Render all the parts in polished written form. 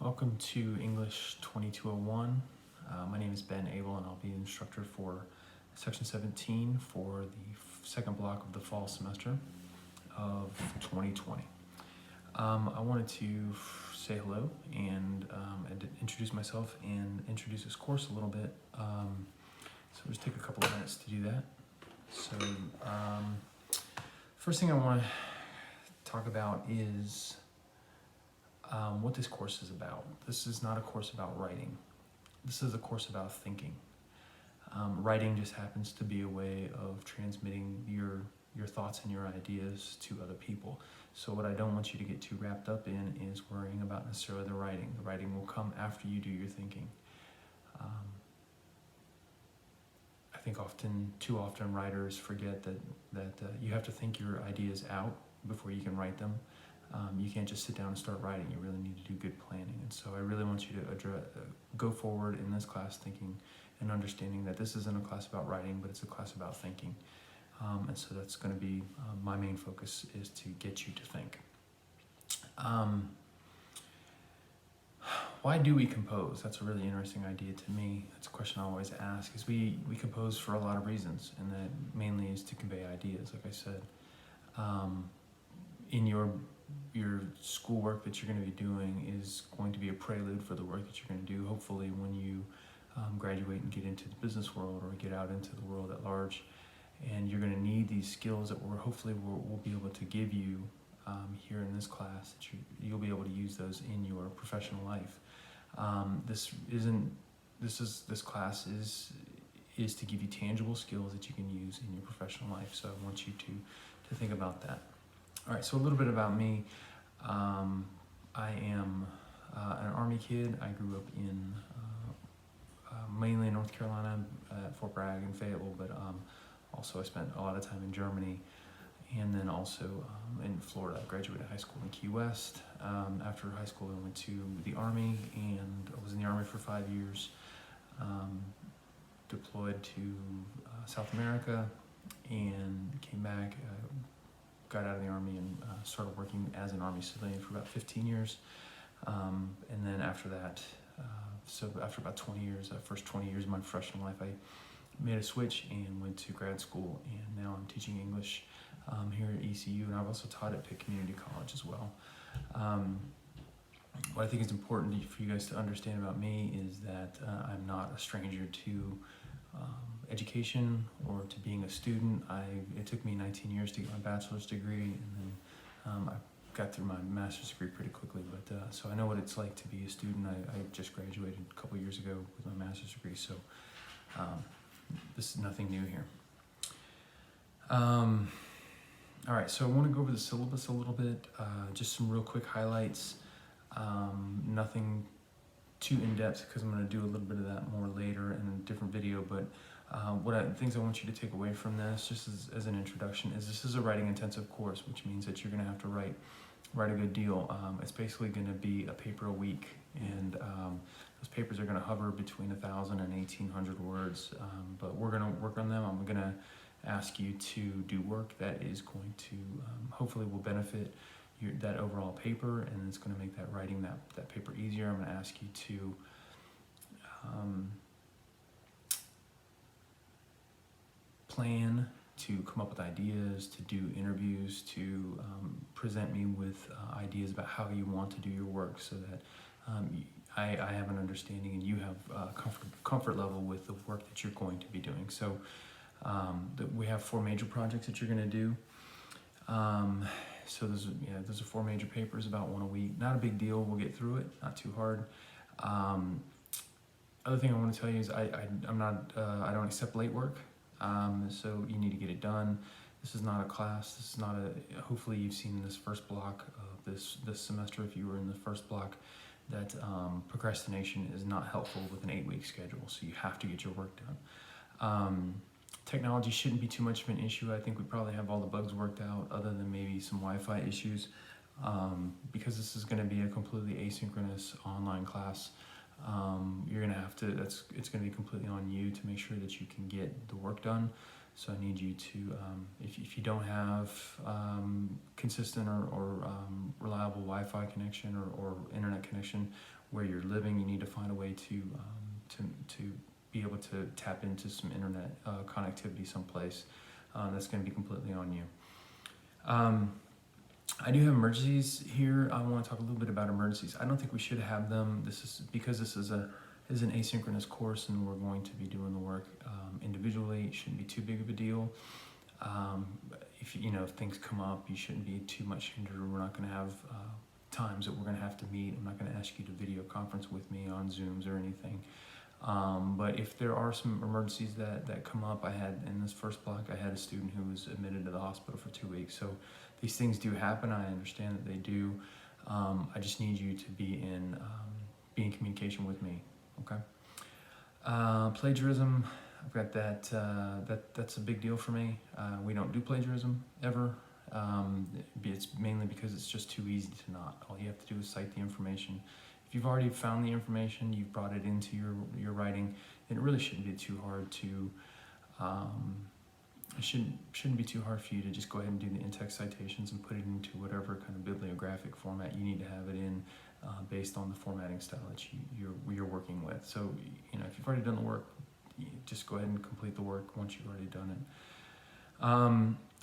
Welcome to English 2201. My name is Ben Abel and I'll be the instructor for Section 17 for the second block of the fall semester of 2020. I wanted to say hello and introduce myself and introduce this course a little bit. So just take a couple of minutes to do that. So first thing I want to talk about is what this course is about. This is not a course about writing. This is a course about thinking. Writing just happens to be a way of transmitting your thoughts and your ideas to other people. So what I don't want you to get too wrapped up in is worrying about necessarily the writing. The writing will come after you do your thinking. I think too often writers forget that you have to think your ideas out before you can write them. You can't just sit down and start writing. You really need to do good planning. And so I really want you to go forward in this class thinking and understanding that this isn't a class about writing, but it's a class about thinking. And so that's going to be my main focus, is to get you to think. Why do we compose? That's a really interesting idea to me. That's a question I always ask. Is we compose for a lot of reasons, and that mainly is to convey ideas, like I said. In your schoolwork that you're going to be doing is going to be a prelude for the work that you're going to do, hopefully, when you graduate and get into the business world or get out into the world at large. And you're going to need these skills that we'll be able to give you here in this class, that you'll be able to use those in your professional life. This class is to give you tangible skills that you can use in your professional life. So I want you to think about that. All right, so a little bit about me. I am an Army kid. I grew up in mainly in North Carolina, at Fort Bragg and Fayetteville, but also I spent a lot of time in Germany, and then also in Florida. I graduated high school in Key West. After high school, I went to the Army, and I was in the Army for 5 years, deployed to South America, and came back. Got out of the Army and started working as an Army civilian for about 15 years. And then after that, so after about 20 years, the first 20 years of my professional life, I made a switch and went to grad school, and now I'm teaching English here at ECU, and I've also taught at Pitt Community College as well. What I think is important for you guys to understand about me is that I'm not a stranger to education or to being a student. It took me 19 years to get my bachelor's degree, and then I got through my master's degree pretty quickly. But so I know what it's like to be a student. I just graduated a couple years ago with my master's degree, so this is nothing new here. All right, so I want to go over the syllabus a little bit, just some real quick highlights. Nothing too in-depth, because I'm going to do a little bit of that more later in a different video, but things I want you to take away from this, just as an introduction, is this is a writing intensive course, which means that you're going to have to write a good deal. It's basically going to be a paper a week, and those papers are going to hover between 1,000 and 1,800 words, but we're going to work on them. I'm going to ask you to do work that is going to hopefully will benefit that overall paper, and it's going to make that writing that paper easier. I'm going to ask you to plan, to come up with ideas, to do interviews, to present me with ideas about how you want to do your work, so that I have an understanding and you have a comfort level with the work that you're going to be doing. So we have 4 major projects that you're going to do. So those are 4 major papers, about 1 a week. Not a big deal. We'll get through it. Not too hard. Other thing I want to tell you is I don't accept late work. So you need to get it done. This is not a class. This is not hopefully you've seen this first block of this semester, if you were in the first block, that procrastination is not helpful with an 8-week schedule. So you have to get your work done. Technology shouldn't be too much of an issue. I think we probably have all the bugs worked out, other than maybe some Wi-Fi issues, because this is going to be a completely asynchronous online class. You're going to have to, it's going to be completely on you to make sure that you can get the work done. So I need you to, if you don't have consistent or reliable Wi-Fi connection or internet connection, where you're living, you need to find a way to be able to tap into some internet connectivity someplace. That's going to be completely on you. I do have emergencies here. I want to talk a little bit about emergencies. I don't think we should have them. This is because this is an asynchronous course, and we're going to be doing the work individually. It shouldn't be too big of a deal. If things come up, you shouldn't be too much hindered. We're not going to have times that we're going to have to meet. I'm not going to ask you to video conference with me on Zooms or anything. But if there are some emergencies that come up, I had in this first block, I had a student who was admitted to the hospital for 2 weeks. So these things do happen. I understand that they do. I just need you to be in communication with me. Okay. Plagiarism, I've got that's a big deal for me. We don't do plagiarism ever. It's mainly because it's just too easy to not. All you have to do is cite the information. If you've already found the information, you've brought it into your writing, then it really shouldn't be too hard to, it shouldn't be too hard for you to just go ahead and do the in-text citations and put it into whatever kind of bibliographic format you need to have it in, based on the formatting style that you're working with. So, if you've already done the work, just go ahead and complete the work once you've already done it.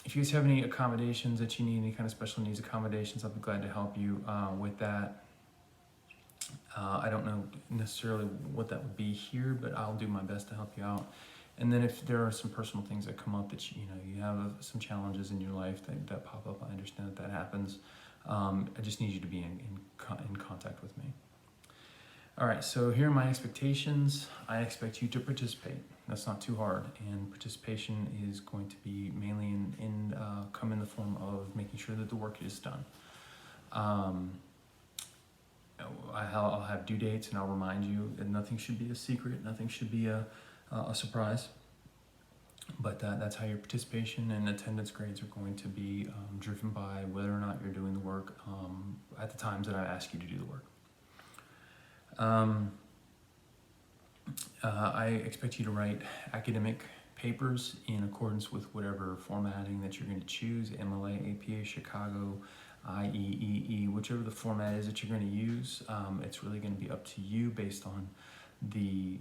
If you guys have any accommodations that you need, any kind of special needs accommodations, I'll be glad to help you with that. I don't know necessarily what that would be here, but I'll do my best to help you out. And then if there are some personal things that come up that you have some challenges in your life that pop up, I understand that happens. I just need you to be in contact with me. All right, so here are my expectations. I expect you to participate. That's not too hard, and participation is going to be mainly come in the form of making sure that the work is done. I'll have due dates, and I'll remind you that nothing should be a secret, nothing should be a surprise. But that's how your participation and attendance grades are going to be driven by whether or not you're doing the work at the times that I ask you to do the work. I expect you to write academic papers in accordance with whatever formatting that you're going to choose, MLA, APA, Chicago, IEEE, whichever the format is that you're going to use. It's really going to be up to you based on the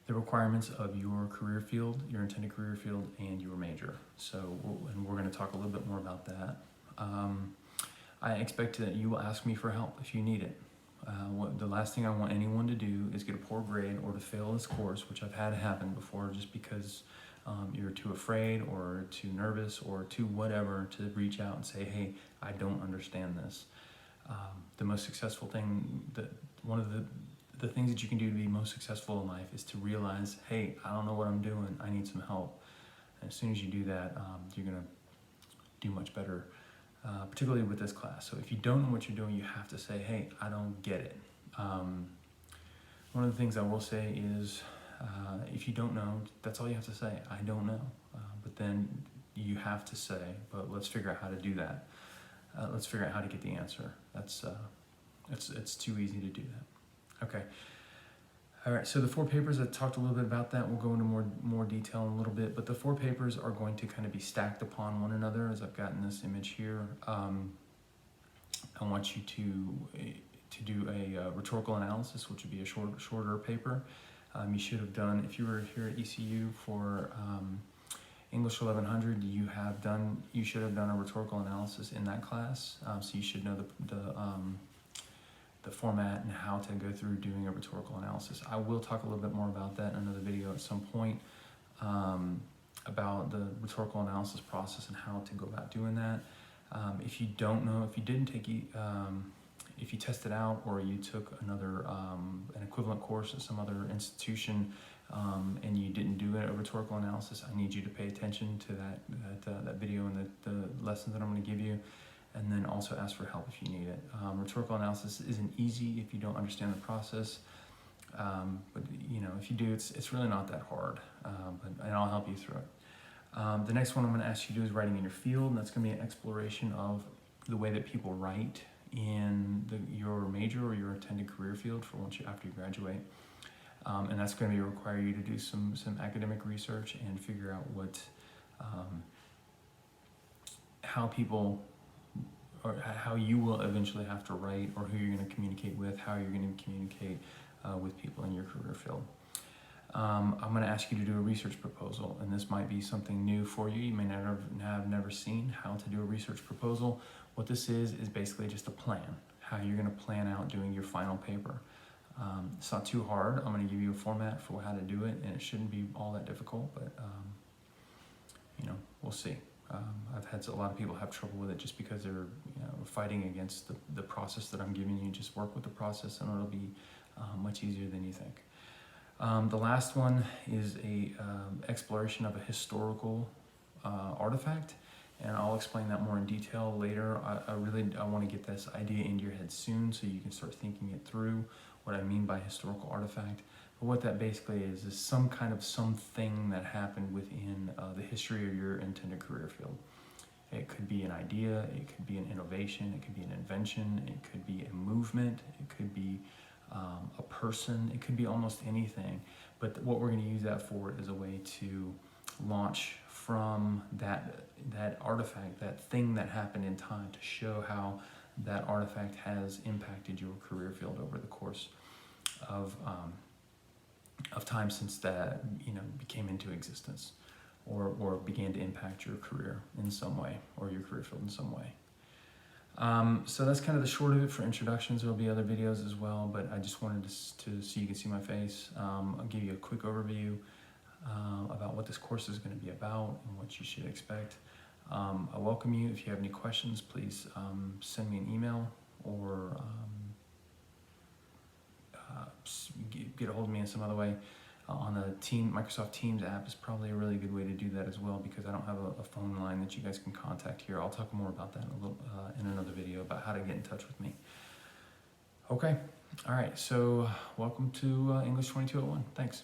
requirements of your career field, your intended career field, and your major. So, and we're going to talk a little bit more about that. I expect that you will ask me for help if you need it. The last thing I want anyone to do is get a poor grade or to fail this course, which I've had happen before, just because you're too afraid or too nervous or too whatever to reach out and say, hey, I don't understand this. The most successful thing, one of the things that you can do to be most successful in life is to realize, hey, I don't know what I'm doing, I need some help. And as soon as you do that, you're gonna do much better, particularly with this class. So if you don't know what you're doing, you have to say, hey, I don't get it. One of the things I will say is, if you don't know, that's all you have to say, I don't know. But then you have to say, but let's figure out how to do that. Let's figure out how to get the answer. It's too easy to do that. Okay. All right, so the 4 papers, I talked a little bit about that. We'll go into more detail in a little bit, but the 4 papers are going to kind of be stacked upon one another, as I've got in this image here. I want you to do a rhetorical analysis, which would be a shorter paper. You should have done, if you were here at ECU for English 1100, you should have done a rhetorical analysis in that class. So you should know the format and how to go through doing a rhetorical analysis. I will talk a little bit more about that in another video at some point, about the rhetorical analysis process and how to go about doing that. If you don't know, if you didn't take if you tested out or you took another an equivalent course at some other institution and you didn't do a rhetorical analysis, I need you to pay attention to that video and the lessons that I'm going to give you, and then also ask for help if you need it. Rhetorical analysis isn't easy if you don't understand the process, but if you do, it's really not that hard, and I'll help you through it. The next one I'm going to ask you to do is writing in your field, and that's going to be an exploration of the way that people write in your major or your intended career field for after you graduate. And that's going to require you to do some academic research and figure out how people or how you will eventually have to write, or who you're going to communicate with, how you're going to communicate with people in your career field. I'm going to ask you to do a research proposal, and this might be something new for you. You may never seen how to do a research proposal. What this is basically just a plan, how you're going to plan out doing your final paper. It's not too hard. I'm going to give you a format for how to do it, and it shouldn't be all that difficult, but you know, we'll see. I've had a lot of people have trouble with it just because they're fighting against the process that I'm giving you. Just work with the process, and it'll be much easier than you think. The last one is a exploration of a historical artifact, and I'll explain that more in detail later. I want to get this idea into your head soon so you can start thinking it through, what I mean by historical artifact. But what that basically is some kind of something that happened within the history of your intended career field. It could be an idea, it could be an innovation, it could be an invention, it could be a movement, it could be a person, it could be almost anything. But what we're going to use that for is a way to launch from that artifact, that thing that happened in time, to show how that artifact has impacted your career field over the course of time since that became into existence, or began to impact your career in some way, or your career field in some way. So that's kind of the short of it for introductions. There will be other videos as well, but I just wanted to so you can see my face. I'll give you a quick overview about what this course is going to be about and what you should expect. I welcome you. If you have any questions, please send me an email, or get a hold of me in some other way. On the Microsoft Teams app is probably a really good way to do that as well, because I don't have a phone line that you guys can contact here. I'll talk more about that in another video about how to get in touch with me. Okay, all right, so welcome to English 2201. Thanks.